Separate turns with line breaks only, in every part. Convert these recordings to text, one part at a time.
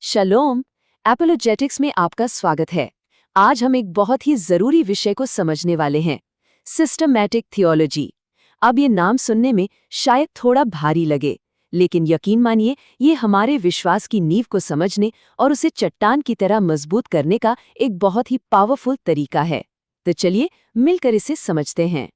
शलोम, apologetics में आपका स्वागत है। आज हम एक बहुत ही जरूरी विषय को समझने वाले हैं, सिस्टमैटिक थियोलॉजी। अब ये नाम सुनने में शायद थोड़ा भारी लगे, लेकिन यकीन मानिए ये हमारे विश्वास की नींव को समझने और उसे चट्टान की तरह मजबूत करने का एक बहुत ही पावरफुल तरीका है। तो चलिए मिलकर इसे समझते हैं।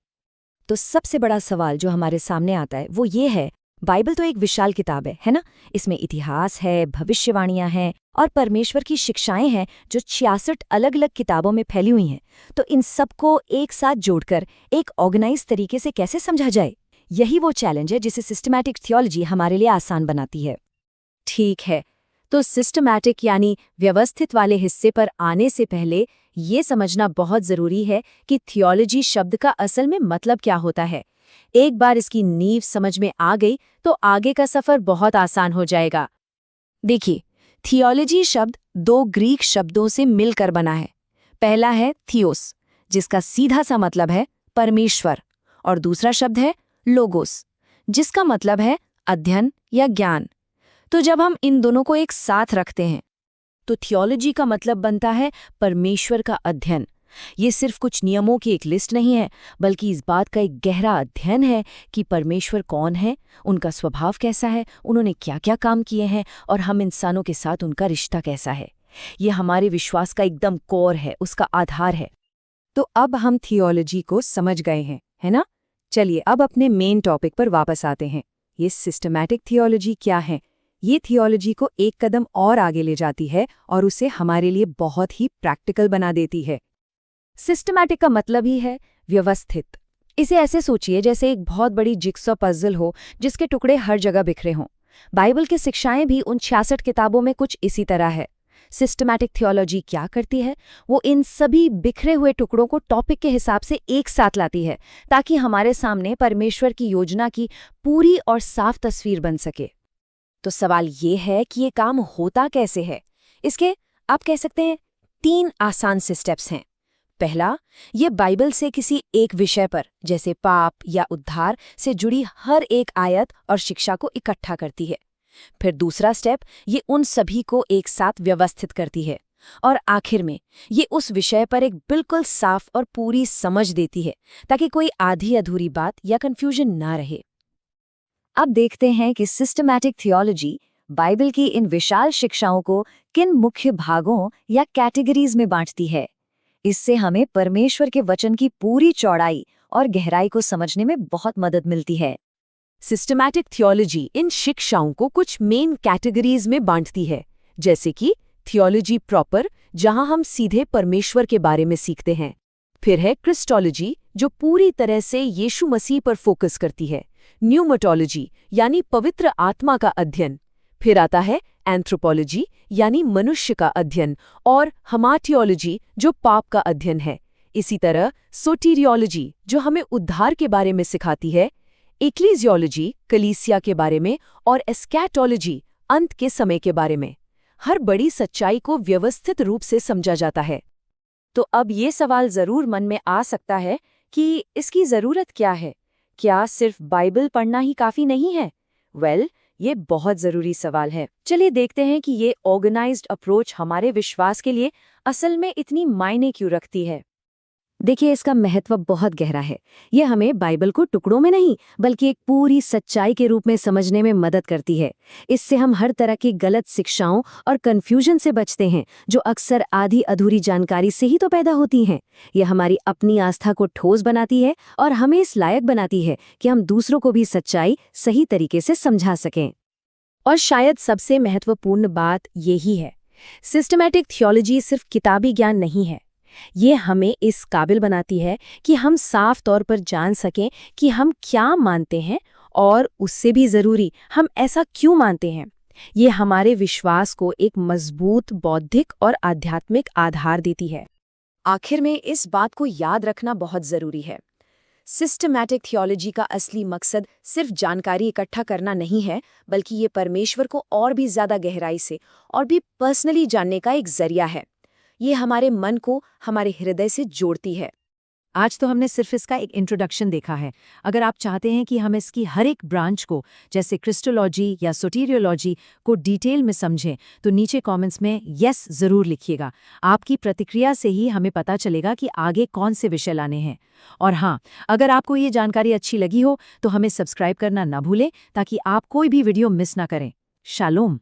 तो सबसे बड़ा सवाल जो हमारे सामने आता है वो ये है, बाइबल तो एक विशाल किताब है ना? इसमें इतिहास है, भविष्यवाणियां हैं और परमेश्वर की शिक्षाएं हैं जो 66 अलग अलग किताबों में फैली हुई हैं। तो इन सबको एक साथ जोड़कर एक ऑर्गेनाइज तरीके से कैसे समझा जाए, यही वो चैलेंज है जिसे सिस्टमैटिक थियोलॉजी हमारे लिए आसान बनाती है।
ठीक है, तो सिस्टमैटिक यानी व्यवस्थित वाले हिस्से पर आने से पहले ये समझना बहुत जरूरी है कि थियोलॉजी शब्द का असल में मतलब क्या होता है। एक बार इसकी नींव समझ में आ गई तो आगे का सफर बहुत आसान हो जाएगा। देखिए, थियोलॉजी शब्द दो ग्रीक शब्दों से मिलकर बना है। पहला है थियोस, जिसका सीधा सा मतलब है परमेश्वर, और दूसरा शब्द है लोगोस, जिसका मतलब है अध्ययन या ज्ञान। तो जब हम इन दोनों को एक साथ रखते हैं तो थियोलॉजी का मतलब बनता है परमेश्वर का अध्ययन। ये सिर्फ कुछ नियमों की एक लिस्ट नहीं है, बल्कि इस बात का एक गहरा अध्ययन है कि परमेश्वर कौन है, उनका स्वभाव कैसा है, उन्होंने क्या क्या काम किए हैं और हम इंसानों के साथ उनका रिश्ता कैसा है। ये हमारे विश्वास का एकदम कोर है, उसका आधार है। तो अब हम थियोलॉजी को समझ गए हैं, है ना? चलिए अब अपने मेन टॉपिक पर वापस आते हैं। ये सिस्टमैटिक थियोलॉजी क्या है? ये थियोलॉजी को एक कदम और आगे ले जाती है और उसे हमारे लिए बहुत ही प्रैक्टिकल बना देती है। सिस्टमैटिक का मतलब ही है व्यवस्थित। इसे ऐसे सोचिए जैसे एक बहुत बड़ी जिक्सॉ पजल हो जिसके टुकड़े हर जगह बिखरे हों। बाइबल की शिक्षाएं भी उन 66 किताबों में कुछ इसी तरह है। सिस्टमैटिक थियोलॉजी क्या करती है? वो इन सभी बिखरे हुए टुकड़ों को टॉपिक के हिसाब से एक साथ लाती है, ताकि हमारे सामने परमेश्वर की योजना की पूरी और साफ तस्वीर बन सके। तो सवाल ये है कि ये काम होता कैसे है? इसके आप कह सकते हैं 3 आसान से स्टेप्स हैं। पहला, ये बाइबल से किसी एक विषय पर, जैसे पाप या उद्धार से जुड़ी हर एक आयत और शिक्षा को इकट्ठा करती है। फिर दूसरा स्टेप, ये उन सभी को एक साथ व्यवस्थित करती है। और आखिर में ये उस विषय पर एक बिल्कुल साफ और पूरी समझ देती है, ताकि कोई आधी अधूरी बात या कंफ्यूजन ना रहे। अब देखते हैं कि सिस्टमैटिक थियोलॉजी बाइबल की इन विशाल शिक्षाओं को किन मुख्य भागों या कैटेगरीज में बांटती है। इससे हमें परमेश्वर के वचन की पूरी चौड़ाई और गहराई को समझने में बहुत मदद मिलती है। सिस्टमैटिक थियोलॉजी इन शिक्षाओं को कुछ मेन कैटेगरीज में बांटती है, जैसे कि थियोलॉजी प्रॉपर, जहां हम सीधे परमेश्वर के बारे में सीखते हैं। फिर है क्रिस्टोलॉजी, जो पूरी तरह से यीशु मसीह पर फोकस करती है। न्यूमेटोलॉजी यानी पवित्र आत्मा का अध्ययन। फिर आता है एंथ्रोपोलॉजी यानी मनुष्य का अध्ययन, और हमाटियोलॉजी जो पाप का अध्ययन है। इसी तरह सोटीरियोलॉजी जो हमें उद्धार के बारे में सिखाती है, एक्लीसियोलॉजी कलीसिया के बारे में, और एस्कैटोलॉजी अंत के समय के बारे में। हर बड़ी सच्चाई को व्यवस्थित रूप से समझा जाता है। तो अब ये सवाल जरूर मन में आ सकता है कि इसकी जरूरत क्या है? क्या सिर्फ बाइबल पढ़ना ही काफी नहीं है? ये बहुत जरूरी सवाल है। चलिए देखते हैं कि ये ऑर्गेनाइज्ड अप्रोच हमारे विश्वास के लिए असल में इतनी मायने क्यों रखती है। देखिए, इसका महत्व बहुत गहरा है। ये हमें बाइबल को टुकड़ों में नहीं, बल्कि एक पूरी सच्चाई के रूप में समझने में मदद करती है। इससे हम हर तरह की गलत शिक्षाओं और कन्फ्यूजन से बचते हैं, जो अक्सर आधी अधूरी जानकारी से ही तो पैदा होती हैं। ये हमारी अपनी आस्था को ठोस बनाती है और हमें इस लायक बनाती है कि हम दूसरों को भी सच्चाई सही तरीके से समझा सकें। और शायद सबसे महत्वपूर्ण बात यही है, सिस्टमैटिक थियोलॉजी सिर्फ किताबी ज्ञान नहीं है। ये हमें इस काबिल बनाती है कि हम साफ तौर पर जान सकें कि हम क्या मानते हैं, और उससे भी ज़रूरी, हम ऐसा क्यों मानते हैं। ये हमारे विश्वास को एक मजबूत बौद्धिक और आध्यात्मिक आधार देती है। आखिर में इस बात को याद रखना बहुत ज़रूरी है, सिस्टमैटिक थियोलॉजी का असली मकसद सिर्फ जानकारी इकट्ठा करना नहीं है, बल्कि ये परमेश्वर को और भी ज़्यादा गहराई से और भी पर्सनली जानने का एक जरिया है। ये हमारे मन को हमारे हृदय से जोड़ती है। आज तो हमने सिर्फ इसका एक इंट्रोडक्शन देखा है। अगर आप चाहते हैं कि हम इसकी हर एक ब्रांच को, जैसे क्रिस्टोलॉजी या सोटेरियोलॉजी को डिटेल में समझें, तो नीचे कमेंट्स में यस ज़रूर लिखिएगा। आपकी प्रतिक्रिया से ही हमें पता चलेगा कि आगे कौन से विषय लाने हैं। और हाँ, अगर आपको ये जानकारी अच्छी लगी हो तो हमें सब्सक्राइब करना ना भूलें, ताकि आप कोई भी वीडियो मिस ना करें। शालोम।